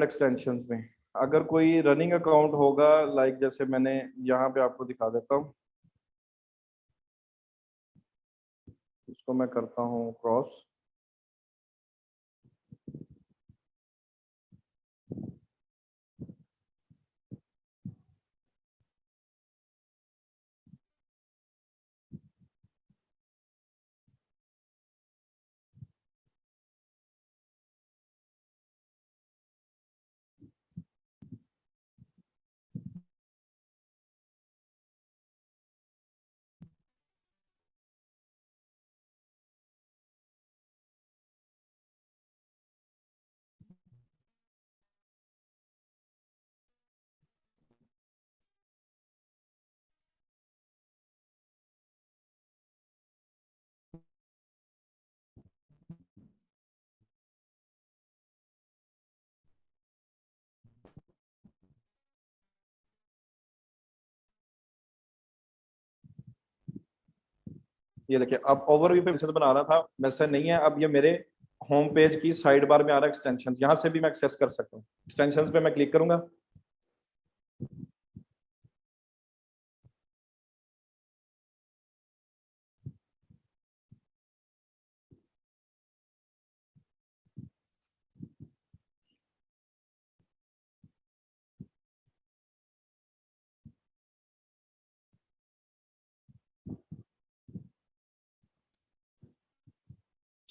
Extension में अगर कोई रनिंग अकाउंट होगा, लाइक जैसे मैंने यहाँ पे आपको दिखा देता हूँ, इसको मैं करता हूँ क्रॉस। ये देखिए, अब ओवरव्यू पे मैसेज बना रहा था, मैसेज नहीं है। अब ये मेरे होम पेज की साइड बार में आ रहा है एक्सटेंशन, यहाँ से भी मैं एक्सेस कर सकता हूँ। एक्सटेंशन पे मैं क्लिक करूंगा,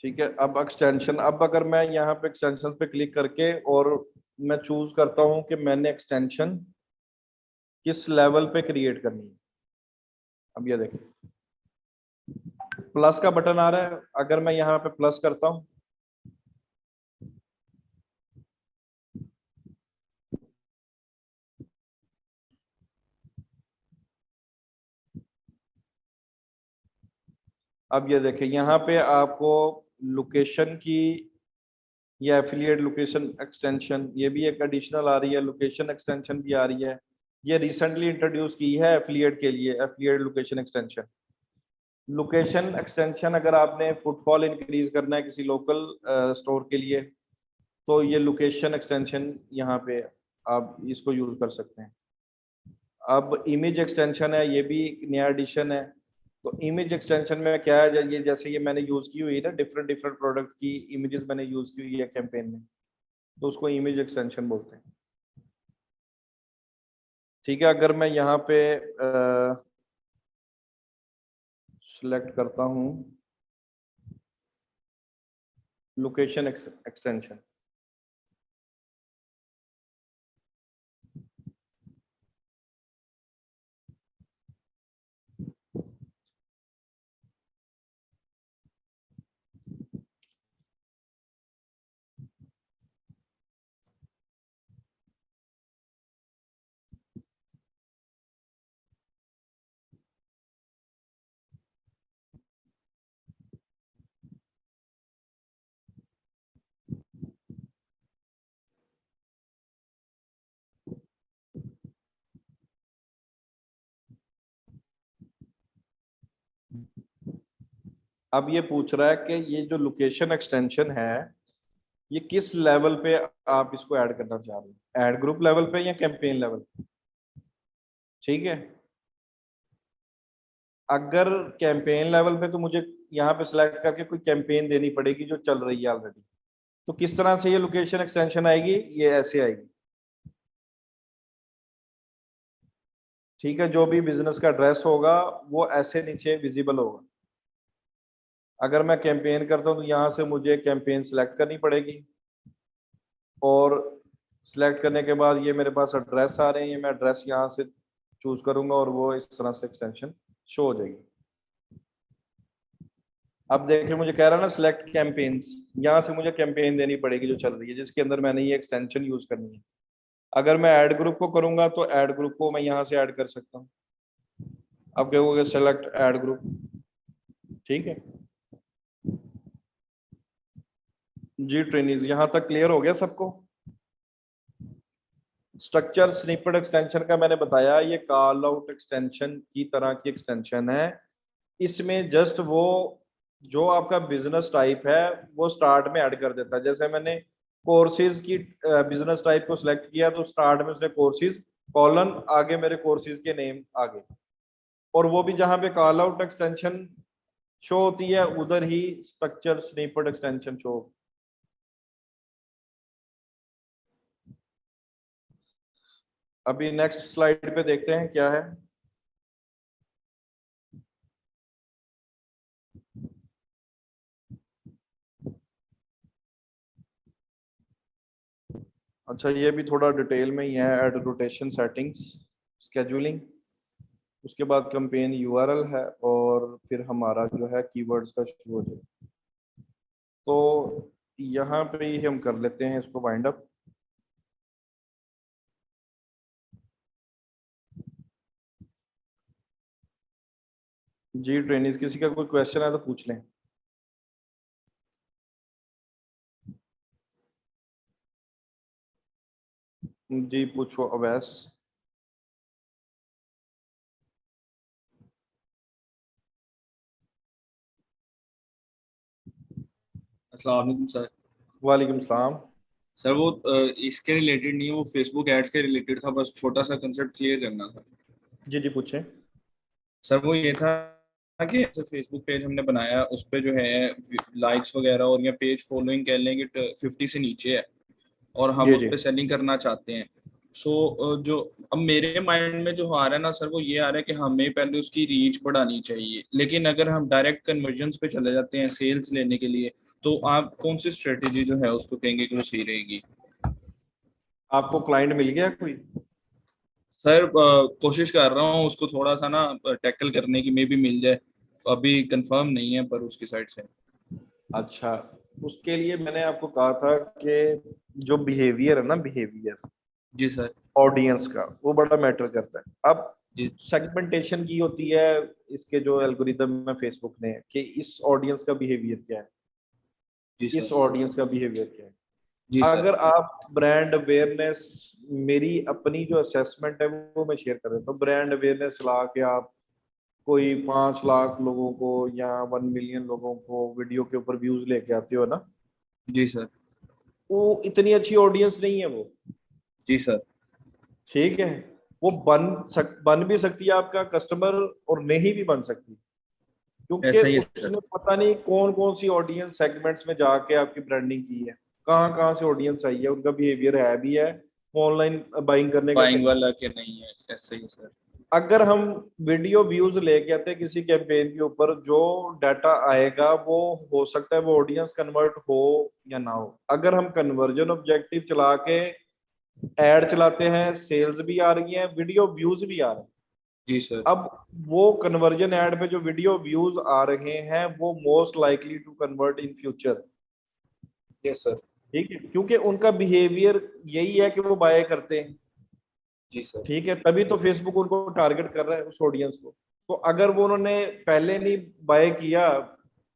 ठीक है। अब एक्सटेंशन, अब अगर मैं यहाँ पे एक्सटेंशन पे क्लिक करके और मैं चूज करता हूँ कि मैंने एक्सटेंशन किस लेवल पे क्रिएट करनी है। अब ये देखिए प्लस का बटन आ रहा है, अगर मैं यहाँ पे प्लस करता हूँ, अब ये देखिए यहाँ पे आपको लोकेशन की, ये एफिलिएट लोकेशन एक्सटेंशन, ये भी एक एडिशनल आ रही है, लोकेशन एक्सटेंशन भी आ रही है। ये रिसेंटली इंट्रोड्यूस की है एफिलिएट के लिए, affiliate location extension. Location extension अगर आपने फुटफॉल इंक्रीज करना है किसी लोकल स्टोर के लिए, तो ये लोकेशन एक्सटेंशन यहाँ पे आप इसको यूज कर सकते हैं। अब इमेज एक्सटेंशन है, ये भी एक नया एडिशन है। तो इमेज एक्सटेंशन में क्या है, ये जैसे ये मैंने यूज की हुई है ना, डिफरेंट डिफरेंट प्रोडक्ट की इमेजेस मैंने यूज की हुई है कैंपेन में, तो उसको इमेज एक्सटेंशन बोलते हैं। ठीक है, अगर मैं यहाँ पे सिलेक्ट करता हूँ लोकेशन एक्सटेंशन, अब ये पूछ रहा है कि ये जो लोकेशन एक्सटेंशन है, ये किस लेवल पे आप इसको ऐड करना चाह रहे हैं, ऐड ग्रुप लेवल पे या कैंपेन लेवल पे। ठीक है, अगर कैंपेन लेवल पे तो मुझे यहाँ पे सिलेक्ट करके कोई कैंपेन देनी पड़ेगी जो चल रही है ऑलरेडी। तो किस तरह से ये लोकेशन एक्सटेंशन आएगी, ये ऐसे आएगी। ठीक है, जो भी बिजनेस का एड्रेस होगा वो ऐसे नीचे विजिबल होगा। अगर मैं कैंपेन करता हूँ तो यहाँ से मुझे कैंपेन सिलेक्ट करनी पड़ेगी, और सिलेक्ट करने के बाद ये मेरे पास एड्रेस आ रहे हैं, ये मैं एड्रेस यहाँ से चूज करूंगा और वो इस तरह से एक्सटेंशन शो हो जाएगी। अब देखिए मुझे कह रहा है ना सिलेक्ट कैंपेन्स, यहाँ से मुझे कैंपेन देनी पड़ेगी जो चल रही है, जिसके अंदर मैंने ये एक्सटेंशन यूज करनी है। अगर मैं ऐड ग्रुप को करूंगा तो ऐड ग्रुप को मैं यहाँ से ऐड कर सकता हूँ। अब क्या होगा, सेलेक्ट ऐड ग्रुप। ठीक है जी ट्रेनिज, यहाँ तक क्लियर हो गया सबको। स्ट्रक्चर स्निपेट एक्सटेंशन का मैंने बताया, ये कॉल आउट एक्सटेंशन की तरह की एक्सटेंशन है। इसमें जस्ट वो जो आपका बिजनेस टाइप है वो स्टार्ट में ऐड कर देता है। जैसे मैंने कोर्सेज की बिजनेस टाइप को सिलेक्ट किया तो स्टार्ट में उसने कोर्सेज कॉलन आगे मेरे कोर्सेज के नेम आगे, और वो भी जहां पे कॉल आउट एक्सटेंशन शो होती है उधर ही स्ट्रक्चर स्निपेट एक्सटेंशन शो। अभी नेक्स्ट स्लाइड पे देखते हैं क्या है। अच्छा, ये भी थोड़ा डिटेल में ही है। एड रोटेशन सेटिंग्स, स्केड्यूलिंग, उसके बाद कैंपेन यूआरएल है, और फिर हमारा जो है कीवर्ड्स का शुरू हो जाए। तो यहाँ पे ही हम कर लेते हैं इसको वाइंड अप। जी ट्रेनिंग, किसी का कोई क्वेश्चन है तो पूछ लें। जी पूछो अवैस। अस्सलाम वालेकुम सर। वालेकुम सलाम। सर वो इसके रिलेटेड नहीं है, वो फेसबुक एड्स के रिलेटेड था, बस छोटा सा कंसेप्ट क्लियर करना था। जी जी पूछें। सर वो ये था कि जैसे फेसबुक पेज हमने बनाया, उस पे जो है लाइक्स वगैरह और या पेज फॉलोइंग कह लें कि 50 से नीचे है, और हम जी उस जी। पर सेलिंग करना चाहते हैं। सो जो अब मेरे माइंड में जो आ रहा है ना सर, वो ये आ रहा है कि हमें पहले उसकी रीच बढ़ानी चाहिए, लेकिन अगर हम डायरेक्ट कन्वर्जन्स पे चले जाते हैं सेल्स लेने के लिए, तो आप कौन सी स्ट्रेटेजी जो है उसको कहेंगे कि वो सही रहेगी? आपको क्लाइंट मिल गया कोई? सर कोशिश कर रहा हूँ उसको थोड़ा सा ना टैकल करने की, मे भी मिल जाए, तो अभी कंफर्म नहीं है पर उसकी साइड से। अच्छा, उसके लिए मैंने आपको कहा था कि जो बिहेवियर है ना, बिहेवियर जी सर। ऑडियंस का, वो बड़ा मैटर करता है। अब जी। सेगमेंटेशन की होती है इसके जो एल्गोरिदम में फेसबुक ने, कि इस ऑडियंस का बिहेवियर क्या है, जी इस सर। ऑडियंस का बिहेवियर क्या जी है। सर। अगर आप ब्रांड अवेयरनेस, मेरी अपनी जो असेसमेंट है वो मैं शेयर कर देता हूँ। ब्रांड अवेयरनेस चला के आप कोई 5 लाख लोगों को या 1 मिलियन लोगों को वीडियो के ऊपर व्यूज लेके आते हो ना, जी सर। वो इतनी अच्छी ऑडियंस नहीं है वो। जी सर। ठीक है, वो बन भी सकती है आपका कस्टमर, और नहीं भी बन सकती, क्योंकि ऐसा ही है सर। उसने पता नहीं कौन कौन सी ऑडियंस सेगमेंट्स में जाके आपकी ब्रांडिंग की है, कहाँ कहाँ से ऑडियंस आई है, उनका बिहेवियर है भी है, ऑनलाइन बाइंग करने का कि बाइंग नहीं। वाला के नहीं है, ऐसा ही है सर। अगर हम वीडियो व्यूज लेके आते हैं किसी कैंपेन के ऊपर, जो डाटा आएगा वो हो सकता है वो ऑडियंस कन्वर्ट हो या ना हो। अगर हम कन्वर्जन ऑब्जेक्टिव चला के एड चलाते हैं, सेल्स भी आ रही हैं, वीडियो व्यूज भी आ रहे हैं। जी सर। अब वो कन्वर्जन एड पे जो वीडियो व्यूज आ रहे हैं वो most likely to convert in future. Yes sir. ठीक है, क्योंकि उनका बिहेवियर यही है कि वो बाय करते हैं। जी सर। ठीक है, तभी तो फेसबुक उनको टारगेट कर रहा है, उस ऑडियंस को। तो अगर वो उन्होंने पहले नहीं बाय किया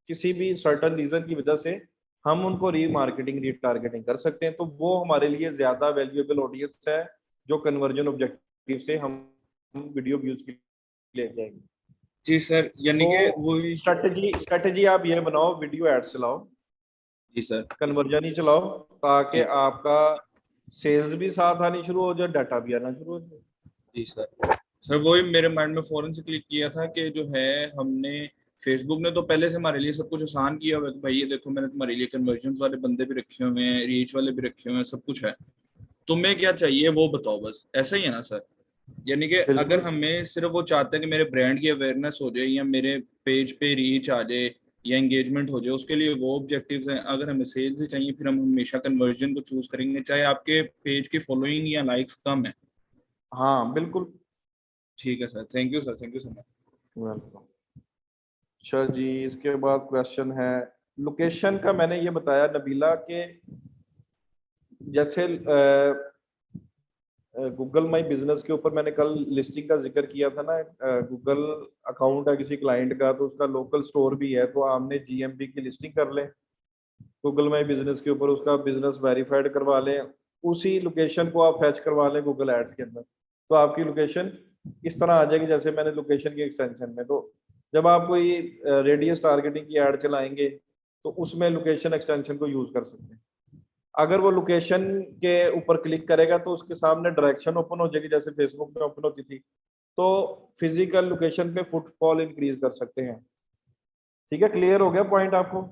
किसी भी सर्टन रीजन की वजह से, हम उनको रीमार्केटिंग रीटारगेटिंग कर सकते हैं। तो वो हमारे लिए ज्यादा वैल्यूएबल ऑडियंस है, जो कन्वर्जन ऑब्जेक्टिव से हम वीडियो व्यूज के लिए जाएंगे। जी सर, यानी तो कि वही। स्ट्रेटजी स्ट्रेटजी आप ये बनाओ, वीडियो एड्स चलाओ, जी सर। कन्वर्जन ही चलाओ, ताकि जी। आपका सेल्स भी साथ आनी शुरू हो जाए, डाटा भी आना शुरू हो जाए। जी सर। सर वही मेरे माइंड में फौरन से क्लिक किया था कि जो है हमने, फेसबुक ने तो पहले से हमारे लिए सब कुछ आसान किया हुआ है कि भाई ये देखो, मैंने तुम्हारे लिए कन्वर्जन वाले बंदे भी रखे हुए हैं, रीच वाले भी रखे हुए हैं, सब कुछ है, तुम्हें क्या चाहिए वो बताओ, बस ऐसा ही है ना सर? यानी कि अगर बिल्कुल हमें सिर्फ वो चाहते हैं कि मेरे ब्रांड की अवेयरनेस हो जाए या मेरे पेज पे रीच आ जाए या एंगेजमेंट हो जाए, उसके लिए वो ऑब्जेक्टिव्स हैं। अगर हमें सेल्स ही चाहिए, फिर हम हमेशा कन्वर्जन को चूज करेंगे, चाहे आपके पेज की फॉलोइंग या लाइक्स कम है। हाँ बिल्कुल। ठीक है sir, thank you sir, thank you so much. Welcome. अच्छा जी, इसके बाद क्वेश्चन है लोकेशन का। मैंने ये बताया नबीला के, जैसे गूगल माई बिजनेस के ऊपर मैंने कल लिस्टिंग का जिक्र किया था ना। गूगल अकाउंट है किसी क्लाइंट का, तो उसका लोकल स्टोर भी है, तो आपने जीएमबी की लिस्टिंग कर लें गूगल माई बिजनेस के ऊपर, उसका बिजनेस वेरीफाइड करवा लें, उसी लोकेशन को आप फैच करवा लें गूगल एड्स के अंदर, तो आपकी लोकेशन इस तरह आ जाएगी जैसे मैंने लोकेशन की एक्सटेंशन में। तो जब आप कोई रेडियस टारगेटिंग की एड चलाएंगे तो उसमें लोकेशन एक्सटेंशन को यूज कर सकते हैं। अगर वो लोकेशन के ऊपर क्लिक करेगा तो उसके सामने डायरेक्शन ओपन हो जाएगी, जैसे फेसबुक में ओपन होती थी। तो फिजिकल लोकेशन पे फुटफॉल इंक्रीज कर सकते हैं। ठीक है, क्लियर हो गया पॉइंट आपको?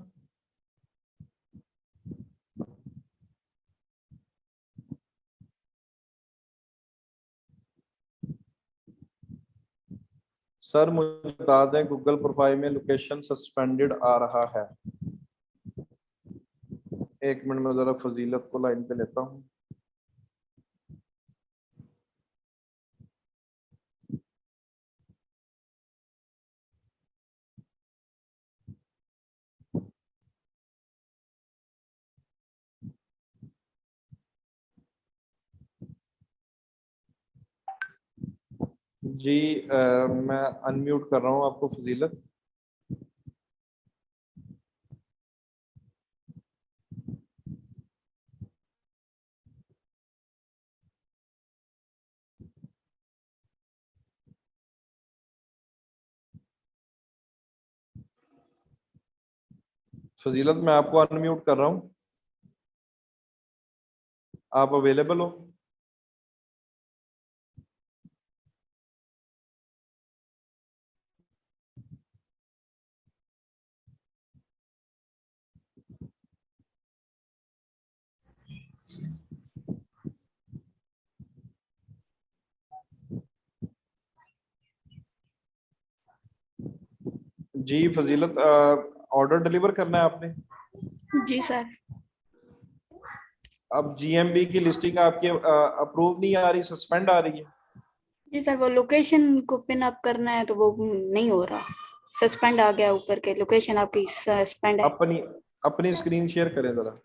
सर मुझे बता दें, गूगल प्रोफाइल में लोकेशन सस्पेंडेड आ रहा है। एक मिनट में जरा फजीलत को लाइन पे लेता हूँ। जी मैं अनम्यूट कर रहा हूँ आपको फजीलत। फजीलत मैं आपको अनम्यूट कर रहा हूँ, आप अवेलेबल हो? जी फजीलत, ऑर्डर डिलीवर करना है आपने? जी सर। अब जीएमबी की लिस्टिंग आपके अप्रूव नहीं आ रही, सस्पेंड आ रही है। जी सर, वो लोकेशन को पिन अप करना है तो वो नहीं हो रहा, सस्पेंड आ गया ऊपर के, लोकेशन आपकी सस्पेंड है। अपनी अपनी स्क्रीन शेयर करें जरा।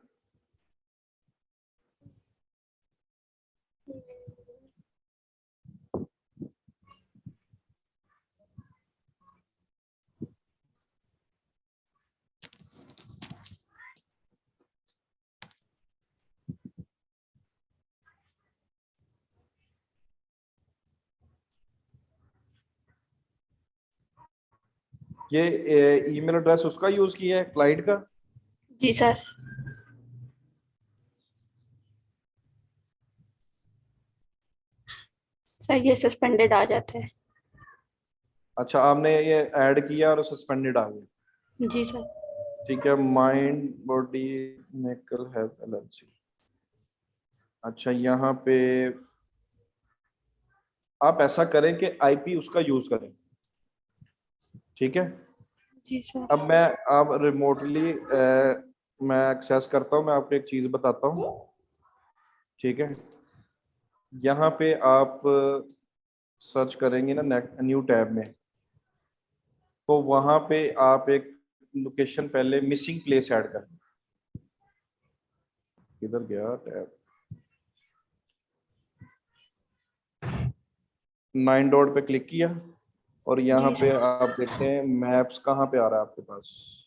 ये ईमेल एड्रेस उसका यूज किया है, क्लाइंट का? जी सर। सर ये सस्पेंडेड आ जाता है। अच्छा, आपने ये ऐड किया और सस्पेंडेड आ गया। जी सर। ठीक है, माइंड बॉडी मेकल हेल्थ एलर्जी। अच्छा, यहाँ पे आप ऐसा करें कि आईपी उसका यूज करें। ठीक है, जी सर। अब मैं आप रिमोटली मैं एक्सेस करता हूँ, मैं आपको एक चीज बताता हूँ। ठीक है, यहाँ पे आप सर्च करेंगे ना न्यू टैब में, तो वहां पे आप एक लोकेशन पहले मिसिंग प्लेस ऐड करें। किधर गया टैब? 9 डॉट पे क्लिक किया और यहाँ जी पे सर। आप देखते हैं मैप्स कहाँ पे आ रहा है आपके पास।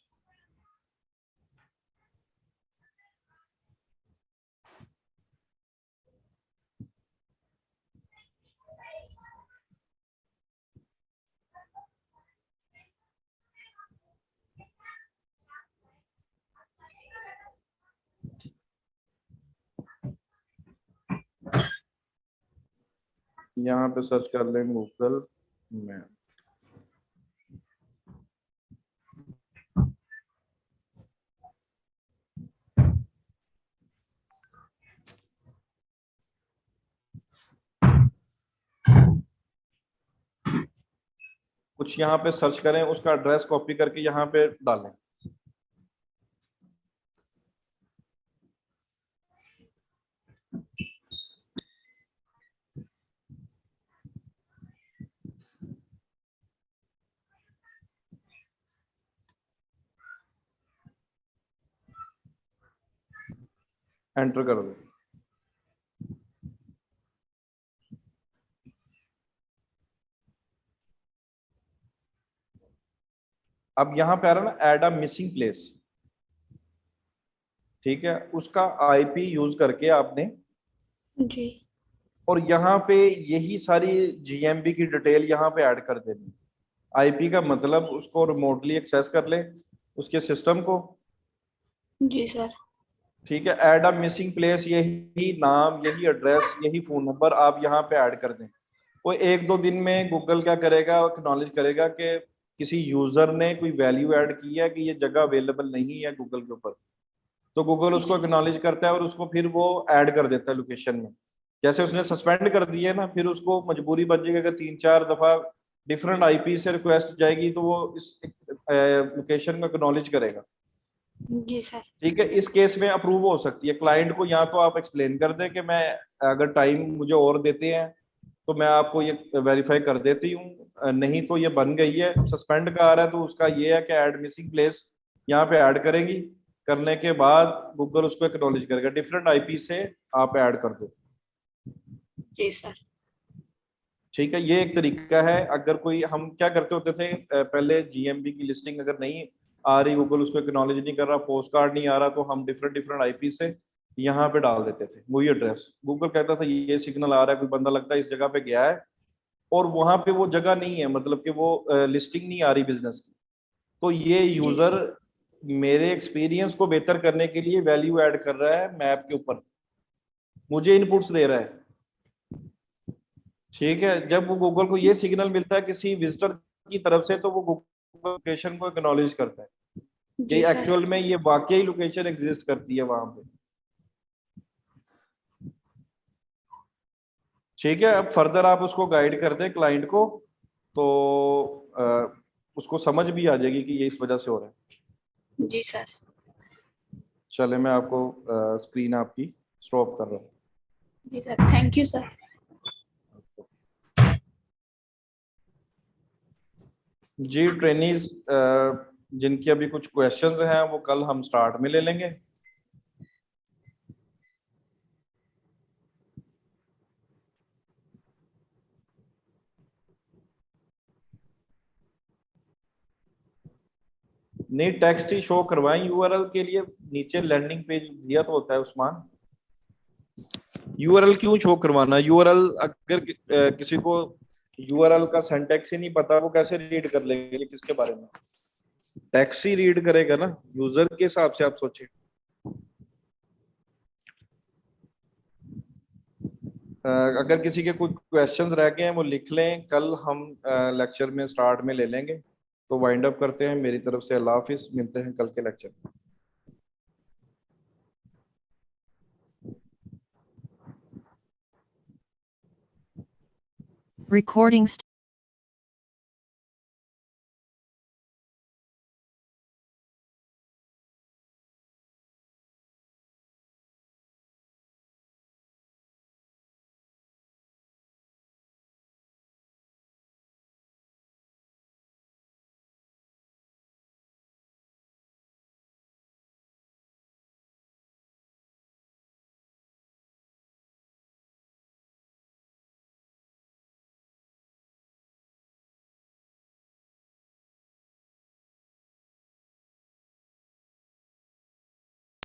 यहाँ पे सर्च कर लें गूगल मैप। कुछ यहाँ पे सर्च करें, उसका एड्रेस कॉपी करके यहाँ पे डालें। एंटर कर दो। अब यहाँ पे आ रहा है ना ऐड अ मिसिंग प्लेस। ठीक है, उसका आईपी यूज करके आपने, जी। और यहाँ पे यही सारी जीएमबी की डिटेल यहाँ पे ऐड कर देनी। आईपी का मतलब उसको रिमोटली एक्सेस कर ले उसके सिस्टम को। जी सर। ठीक है, ऐड अ मिसिंग प्लेस, यही नाम, यही एड्रेस, यही फोन नंबर आप यहाँ पे ऐड कर दें। वो 1-2 दिन में गूगल क्या करेगा, एक्नॉलेज करेगा कि किसी यूजर ने कोई वैल्यू ऐड की है कि ये जगह अवेलेबल नहीं है गूगल के ऊपर, तो गूगल उसको एक्नॉलेज करता है और उसको फिर वो ऐड कर देता है लोकेशन में। जैसे उसने सस्पेंड कर दिया है ना, फिर उसको मजबूरी बन जाएगी, अगर 3-4 दफा डिफरेंट आईपी से रिक्वेस्ट जाएगी तो वो इस लोकेशन को एक्नॉलेज करेगा। जी सर। ठीक है, इस केस में अप्रूव हो सकती है क्लाइंट को, या तो आप एक्सप्लेन कर दें कि मैं, अगर टाइम मुझे और देते हैं तो मैं आपको ये वेरीफाई कर देती हूँ, नहीं तो ये बन गई है, सस्पेंड का आ रहा है तो उसका ये है कि ऐड मिसिंग प्लेस यहाँ पे ऐड करेंगी, करने के बाद गूगल उसको एक्नॉलेज करेगा, डिफरेंट आईपी से आप ऐड कर दो। जी सर। ठीक है, ये एक तरीका है। अगर कोई, हम क्या करते होते थे पहले, जीएमबी की लिस्टिंग अगर नहीं आ रही, गूगल उसको एक्नॉलेज नहीं कर रहा, पोस्ट कार्ड नहीं आ रहा, तो हम डिफरेंट डिफरेंट आईपी से यहाँ पे डाल देते थे वही एड्रेस। गूगल कहता था ये सिग्नल आ रहा है, कोई बंदा लगता है इस जगह पे गया है, और वहां पे वो जगह नहीं है, मतलब कि वो लिस्टिंग नहीं आ रही बिजनेस की, तो ये जी यूजर मेरे एक्सपीरियंस को बेहतर करने के लिए वैल्यू ऐड कर रहा है मैप के ऊपर, मुझे इनपुट्स दे रहा है। ठीक है, जब वो गूगल को ये सिग्नल मिलता है किसी विजिटर की तरफ से, तो वो गूगल लोकेशन को एक्नॉलेज करता है कि जी सर। एक्चुअल में ये वाकई लोकेशन एग्जिस्ट करती है वहां पे। ठीक है, अब फर्दर आप उसको गाइड कर दें क्लाइंट को, तो उसको समझ भी आ जाएगी कि ये इस वजह से हो रहा है। जी सर। चले, मैं आपको स्क्रीन आपकी स्टॉप कर रहा हूँ। जी सर, थैंक यू सर। जी ट्रेनीज, जिनकी अभी कुछ क्वेश्चंस हैं वो कल हम स्टार्ट में ले लेंगे। नहीं, टेक्स्ट ही शो करवाएं यूआरएल के लिए, नीचे लैंडिंग पेज दिया तो होता है उस्मान। यूआरएल क्यों शो करवाना? यूआरएल अगर किसी को यूआरएल का सिंटैक्स ही नहीं पता, वो कैसे रीड कर लेगा ये किसके बारे में? टेक्स्ट ही रीड करेगा ना, यूजर के हिसाब से आप सोचें। अगर किसी के कुछ क्वेश्चंस रह गए हैं वो लिख लें, कल हम लेक्चर में स्टार्ट में ले लेंगे। तो वाइंड अप करते हैं, मेरी तरफ से अल्लाह हाफिज, मिलते हैं कल के लेक्चर में। Recording